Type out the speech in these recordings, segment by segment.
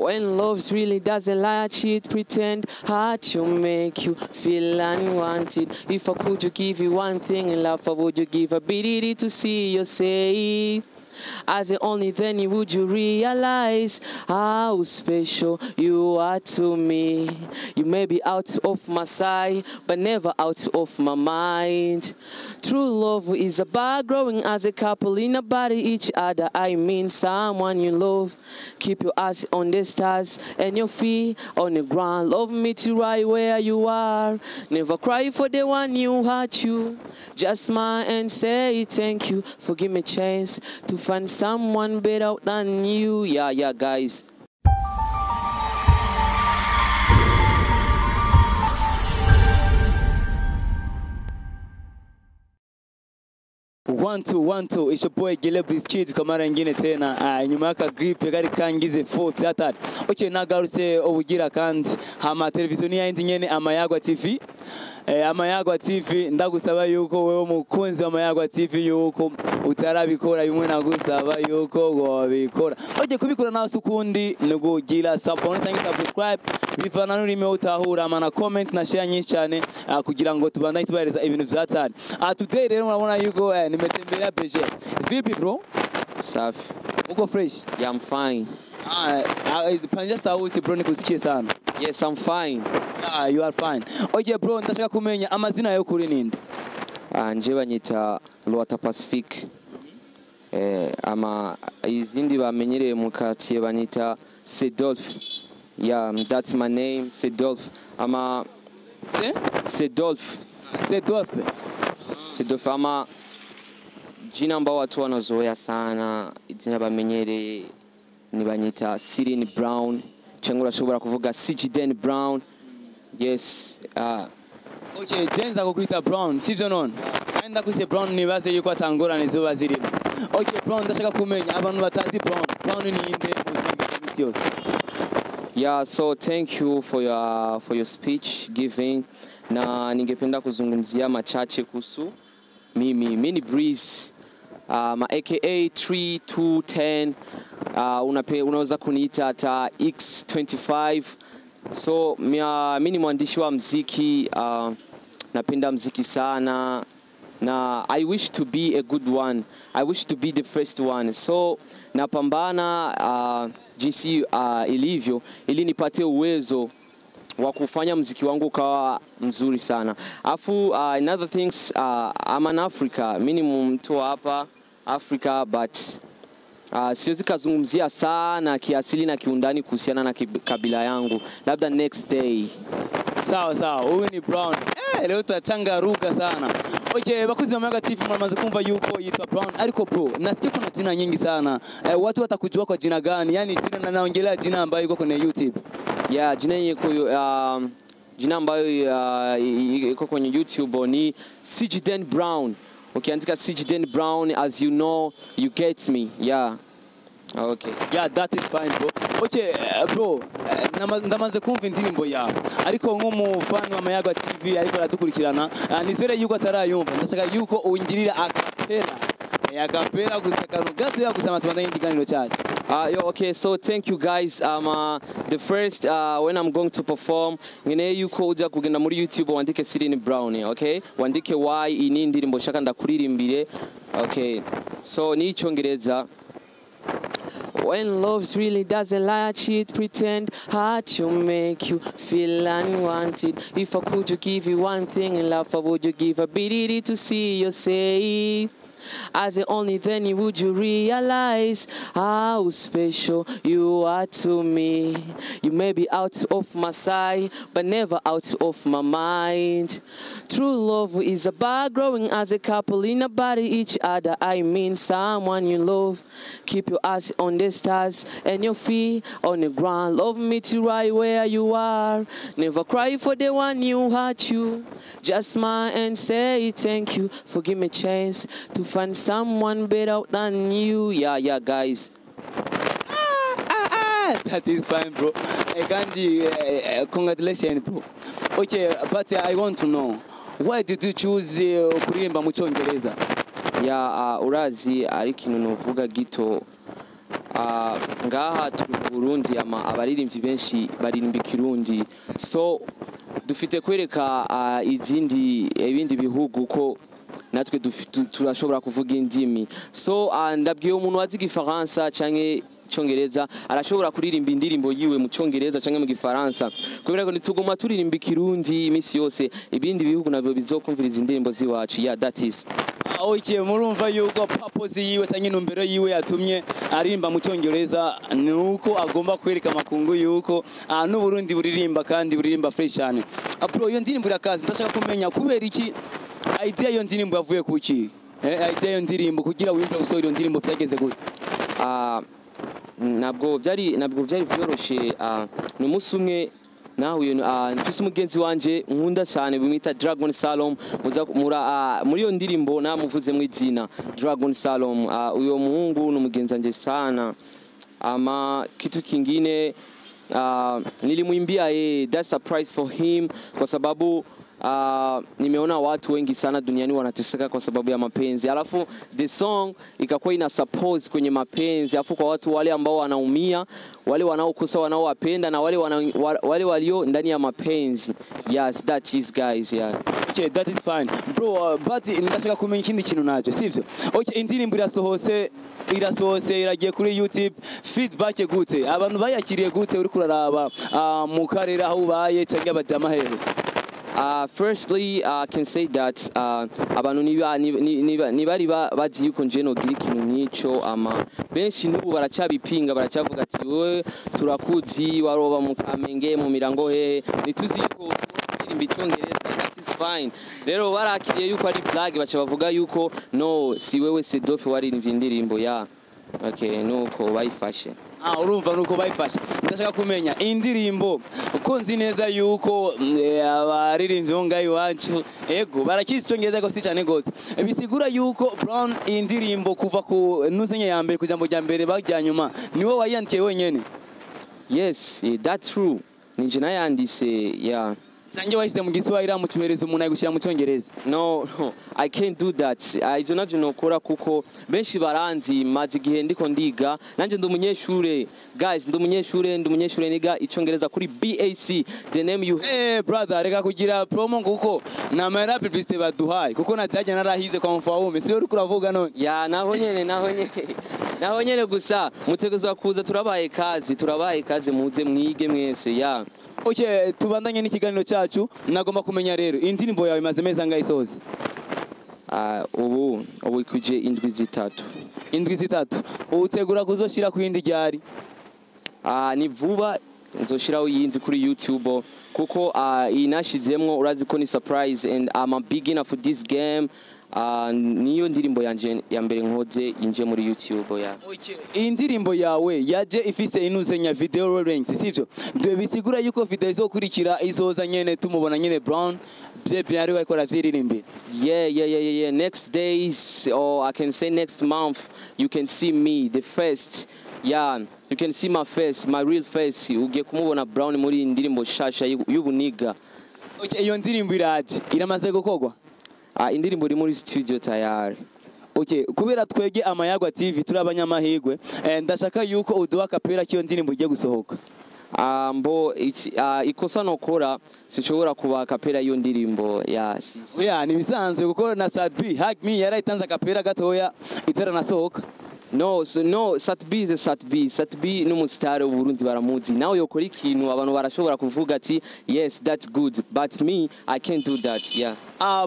When love's really doesn't lie, cheat, pretend, hard to make you feel unwanted. If I could you give you one thing in love, I would you give ability to see you safe. As the only then would you realize how special you are to me. You may be out of my sight, but never out of my mind. True love is about growing as a couple in a body each other. I mean someone you love. Keep your eyes on the stars and your feet on the ground. Love me to right where you are. Never cry for the one you hurt you. Just smile and say thank you. Forgive me a chance to find someone better than you. Yeah, guys. One two, it's your boy Guillain Biscuit kamara ngine tena nyuma yaka grip gari kangize 4 okay nagarutse obugira kandi hama televiziyo yindi nyene Amayagwa TV Amayagwa TV ndagusaba yuko wewe mukunzi Amayagwa TV yuko utarabikora bimwe nagusaba yuko wabikora oje kubikora nawe sukundi nugugira support cyangwa subscribe bivana n'urime utahura amana comment na share nyinshi cyane kugira ngo tubandanye tubahereza ibintu byatari today rero murabona yuko nimetembelea beje vipi bro safi uko fresh yeah I'm fine panja sauti bro nikusikie sana yes I'm fine you are fine okay bro ndashaka kumenya amazina yo kuri ninde nje banyita Lwata Pacific ama izindi bamenyereye mu quartier banyita Sedorphe. Yeah, that's my name, Sedorphe. Ama Sedorphe. Sedorphe ama jina ambao watu wanazoea sana jina bamenyereye ni banyita Sirin Brown cyangwa urashobora kuvuga Sijidan Brown. Yes. Okay, jenza kukwita Brown sivyo none enda kwise Brown nibaze yuko atangorane zo bazirimo. Okay Brown ndashaka kumenya abantu batazi Brown ni inde mu yose. Yeah, so thank you for your speech giving na ningependa kuzungumzia machache kuhusu mimi Breeze ma aka 3210 unaweza kuniita hata X25. So mimi ni mwandishi wa muziki, napenda muziki sana na I wish to be a good one. I wish to be the first one. So napambana jinsi ilivyo ili nipate uwezo wa kufanya muziki wangu ukawa mzuri sana. Afu another things I'm an Africa. Mimi ni mtu hapa Africa but siwezi kazungumzia sana kiasili na kiundani kuhusiana na kabila yangu. Labda next day. Sawa, huyu ni Brown. Leo tutachangaruka sana. Okay, bakuzi Amayagwa TV mnamaze kumva yuko yitwa Brown. Ariko bro, nasikia kuna jina nyingi sana. Watu watakujua kwa jina gani? Yaani jina naongelea jina ambayo iko kwenye YouTube. Yeah, jina ambayo iko kwenye YouTube ni Sijidan Brown. Ukiandika Sijidan Brown, as you know, you get me. Yeah. Okay. Yeah, that is fine bro. Okay bro, ndamaze kumva indirimbo yawe. Ariko nk'umufani wa Amayagwa TV ariko aradukurikirana, nizere yuko atarayumva. Ndashaka yuko ungirira akapera gusakano gato ya gusama tubandanye ikiganiro cyacu. Okay, so thank you guys. The first when I'm going to perform, ngene yuko uja kugenda muri YouTube wandike Sirin Brown, okay? Wandike why ini ndirimbo shaka ndakuririmbire. Okay. So ni Congereza. When love's really doesn't lie, cheat, pretend, hard to make you feel unwanted. If I could you give you one thing in love, I would you give ability to see you safe. As the only then would you realize how special you are to me. You may be out of my sight, but never out of my mind. True love is about growing as a couple in a body each other. I mean someone you love. Keep your eyes on the stars and your feet on the ground. Love me to right where you are. Never cry for the one you hurt you. Just smile and say thank you. Forgive me a chance to find someone better than you. Yeah, guys. That is fine, bro. Congratulations, bro. Okay, but I want to know, why did you choose kuririmba mu Congereza? Yeah, urazi ari kintu novuga gito ngaha turi mu Burundi abaririmbyi benshi baririmba ikirundi, so dufite kwereka ibindi bihugu ko natwe turashobora kuvuga indimi. So ndabwiye umuntu wazi igifaransa canke congereza arashobora kuririmba indirimbo yiwe mu congereza canke mu gifaransa, kubera ko nituguma turirimba ikirundi imisi yose ibindi bihugu navyo bizokumviriza indirimbo ziwacu. Yeah, that is okay. Murumva yuko purpose yiwe canke intumbero yiwe yatumye aririmba mu congereza nuko agomba kwereka amakungu yuko n'Uburundi buririmba kandi buririmba fresh cyane. Bro, iyo ndirimbo irakazi, ndashaka kumenya kubera iki idea iyo ndirimbo yavuye kuki? Idea iyo ndirimbo kugira wimpe gusohora iyo ndirimbo byageze gute? Nabwo byari vyoroshe. Ni umunsi umwe nahuye mfise umugenzi wanje nkunda cyane bimwita Dragon Salom, muri iyo ndirimbo namuvuze mu izina Dragon Salom. Uyo muhungu n'umugenzi wanje sana, kitu kingine nilimwimbia that's surprise for him kwa sababu nimeona watu wengi sana duniani wanateseka kwa sababu ya mapenzi, alafu the song ikakuwa ina support kwenye mapenzi, alafu kwa watu wale ambao wanaumia, wale wanaokosa wanaowapenda na wale walio ndani ya mapenzi. Yes, that is guys. Yeah, okay, that is fine bro, but ndashaka kumenya ikindi kintu naje, sivyo? Okay, indirimbo irasohose iragiye kuri YouTube, feedback gute, abantu bayakiriye gute, uri kuraraba mu karere aho ubaye cyangwa abajama hehe? Firstly, I can say that abantu nibari bazi yuko nje no gira ikintu nk'ico, benshi n'ubu baracabipinga, baracavuga ati we turakuzi waroba mu Kamenge mu Mirango hehe, nituzi yuko turirimba icongereza. That is fine. Rero barakiriye yuko ari blague, baca bavuga yuko no, si wewe Sedorphe waririmba indirimbo ya okay, nuko bayifashe. Urumva nuko bayifashe. Ndashaka kumenya indirimbo uko nzi neza yuko abaririmbyi bo ngayo iwacu ego barakizi icongereza ko si cyane gose, bisigura yuko Brown indirimbo kuva ku nuzenye ya mbere kujambo rya mbere bajya nyuma niwe wayandikiye wenyene? Yes, that's true. Ninje nayandise. Yeah. Sange washyize mu Giswahili amutuhereza umuntu ayigushira mu Cyongereza? No, I can't do that. Ivyo navyo nokora kuko benshi baranzi maze igihe ndiko ndiga, nanje ndi umunyeshure guys, ndi umunyeshure niga icongereza kuri BAC. The name you brother, reka kugira promo kuko na mara publicité baduhaye kuko natajya narahize kwa mfaume, siyo uri kuravuga none? Ya naho nyene gusa mutegezwa kuza, turabaye kazi muze mwige mwese. Ya okay, tubandanye n'ikiganiro cyacu. Nagomba kumenya rero indirimbo yawe imaze meza ngaho isoze? Ubu ikuje indwi zitatu. Utegura kuzoshira ku yindi ryari? Ni vuba nzoshiraho yinzi kuri YouTube kuko inashizemwo, urazi ko ni surprise and I'm a beginner for this game. Niyo ndirimbo yanje ya mbere nkoze inje muri YouTube. Ya okay, indirimbo yawe yaje ifise inuzenya video ranks, sivyo? Dwe bisigura yuko video izokurikira izoza nyene tumubona nyene Brown bye ari wako ravyirimbi? Yeah. Next days, or I can say next month, you can see me the first. Yeah, you can see my face, my real face. Ugiye kumubona Brown muri indirimbo shasha y'ubuniga. Okay, iyo ndirimbo iramaze gukogwa? Indirimbo iri muri studio tayari. Okay, kubera twege Amayagwa TV turi abanyamahigwe, ndashaka yuko uduha kapera kiyo ndirimbo igiye gusohoka. Ikosa nokora sinshobora kuba kapera iyo ndirimbo. Yeah, ni bisanzwe kuko na Sadbi Hug Me yarayitanze kapera gatoya itaranasohoka. No, Satbi n'umusitari w'Uburundi baramuzi. Nawe yokora ikintu abantu barashobora kuvuga ati yes, that's good, but me I can't do that. Yeah.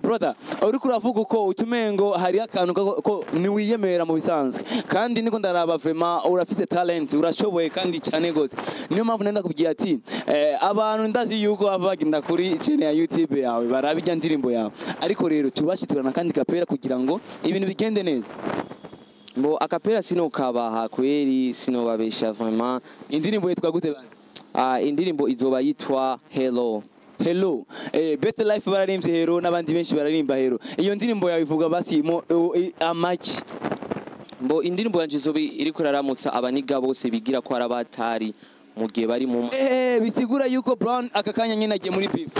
Brother, uri kuravuga uko utumengo hari akantu ko ni wiyemera mu bisanzwe, kandi niko ndaraba vraiment urafite talent, urashoboye kandi cyane gose. Niyo mpamvu nenda kugira ati abantu ndazi yuko abagenda kuri channel ya YouTube yawe barabijya ndirimbo yawe, ariko rero tubashitirana kandi kapera kugira ngo ibintu bigende neza. Akapera sino kabaha kweli, sino babesha vraiment. Indirimbo yitwa gute basi? Indirimbo izoba yitwa Hello. Best Life bararimbye Hello n'abandi benshi bararimba Hello. Iyo ndirimbo yawe ivuga basi amaki? Indirimbo yanje izoba iri kuraramutsa abaniga bose bigira ko arabatari mu gihe bari mu bisigura yuko Brown akakanya nyine agiye muri beef.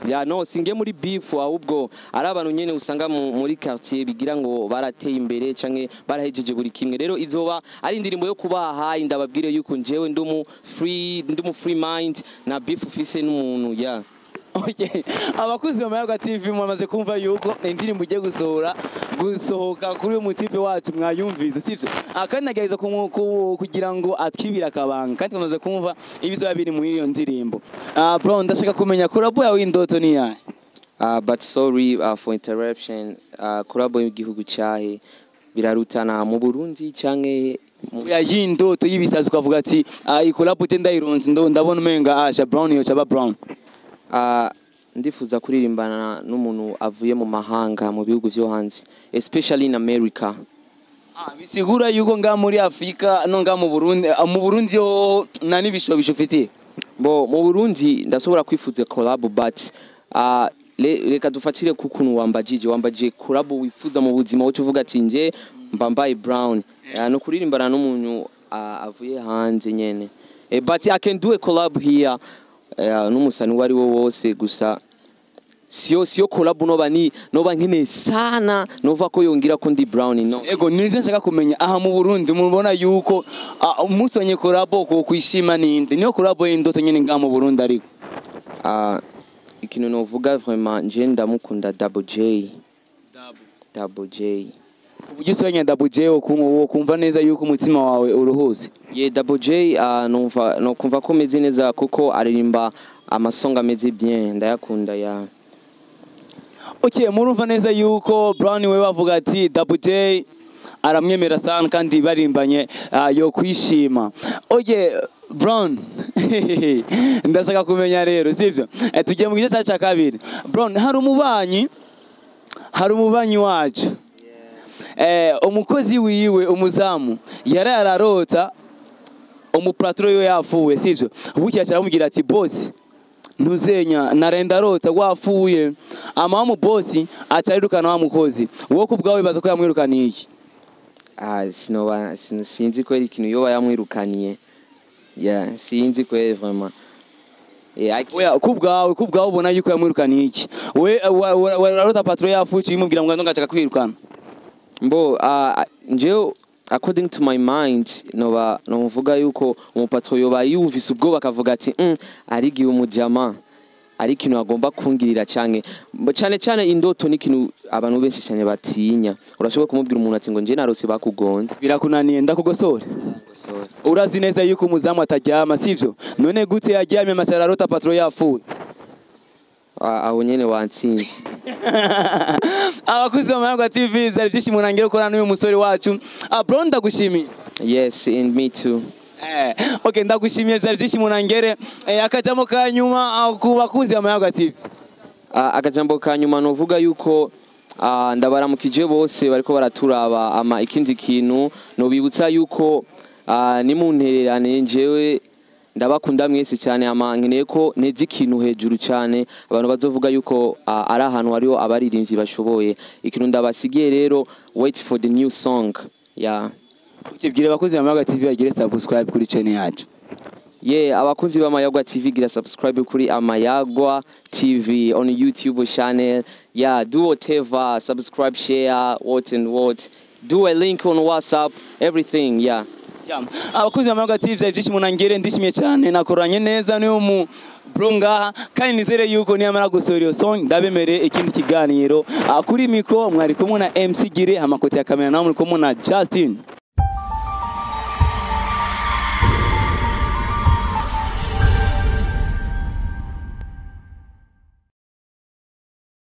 Ya no singe muri beef ahubwo ari abantu nyene usanga muri quartier bigira ngo barateye imbere canke barahejeje buri kimwe rero izoba ari indirimbo yo kubaha indababwire yuko njewe ndumu free mind na beef ufise n'umuntu ya Okay. Abakuzi ba Mayaga TV mwamaze kumva yuko indirimbo ije gusohoka kuri uyu mutipe wacu mwayumvize sivyo akandi nageza kugira ngo atwibira akabanga kandi mwamaze kumva ibizo biri muri iyo ndirimbo bro ndashaka kumenya collab yawe indoto ni yahe but sorry for interruption collab y'igihugu cyahe birarutana mu Burundi canke ya y'indoto y'ibisazi ukavuga ati iyi collab ndayironse ndabona umenga asha brown yo chaba brown ndifuza kuririmbana n'umuntu avuye mu mahanga mu bihugu byo hanze especially in America. Bisigura yuko nga muri Afrika no nga mu Burundi yo nani bishobisho ufite bo mu Burundi ndashobora kwifuza collab but reka dufatire kukuntu wambajije collab wifuza mu buzima wo tuvuga ati nje mbambaye brown no kuririmbana n'umuntu avuye hanze nyene but I can do a collab here n'umusani wari wo wose gusa sio collab noba nkene sana nova ko yongira ko ndi brown no ego nivyo nshaka kumenya aha mu Burundi mubona yuko umusonye collab ko kwishima ninde niyo collab y'indoto nyene nga mu Burundi ariko ikintu novuga vraiment nje ndamukunda Double J uburyo usenya Double J kumva neza yuko umutima wawe uruhuse Double J no kumva ko meze neza kuko aririmba amasonga meze bien ndayakunda ya Okay murumva neza yuko Brown we bavuga ati Double J aramwemera sana kandi barimbanye yo kwishima Brown ndashaka kumenya rero sivyo tugiye mu gice cya kabiri Brown hari umubanyi wacu umukozi wiwe umuzamu yarararota umuplatro yo yafuwe sivyo bucya cyaramubwira ati boss ntuzenya narenda rota wafuye amamu boss acarirukana wa mukozi wo kubwawe baza ko yamwirukaniye iki sinzi ko ikintu yoba yamwirukaniye sinzi ko vraiment kubwawe ubona yuko yamwirukaniye iki we wararota patro yafuye imubwira ngo ndongacaka kwirukana mbo nje according to my mind novuga yuko umupatro yoba yumvise ubwo bakavuga ati arigiye umujama ari kintu agomba kungirira cyane indoto ni kintu abantu benshi cyane batinya urashobora kumubwira umuntu ati ngo nje narose bakugonze birakunaniye ndakugosora urazi neza yuko umuzamu atajyama sivyo none gute yajyamye amasararota patro yafuye aho nyene wantsinze abakuzi ba Mayaga TV byari byishimo nangire gukorana n'uyu musore wacu bro ndagushimiye yes and me too okay ndagushimiye byari byishimo nangire akajambo ka nyuma ku bakuzi ba Mayaga TV akajambo ka nyuma novuga yuko ndabaramukije bose bariko baraturaba ikindi kintu no bibutsa yuko ni muntererane njewe ndabakunda mwese cyane nkeneye ko neza ikintu hejuru cyane abantu bazovuga yuko ari ahantu hariho abaririmbyi bashoboye ikintu ndabasigiye rero wait for the new song ukibwire abakozi ba Mayaga TV bagire subscribe kuri channel yacu abakunzi ba Mayaga TV gira subscribe kuri Mayaga TV on YouTube channel do whatever subscribe share what do a link on WhatsApp everything abakuzi ba Mayaga TV byishimo nangire ndishimye cyane nakoranye neza niyo mu bronga kandi nizere yuko niyamara gusohora iyo song ndabemere ikindi kiganiro kuri micro mwari kumwe na MC Gire hamakote ya kamera nawe muri kumwe na Justin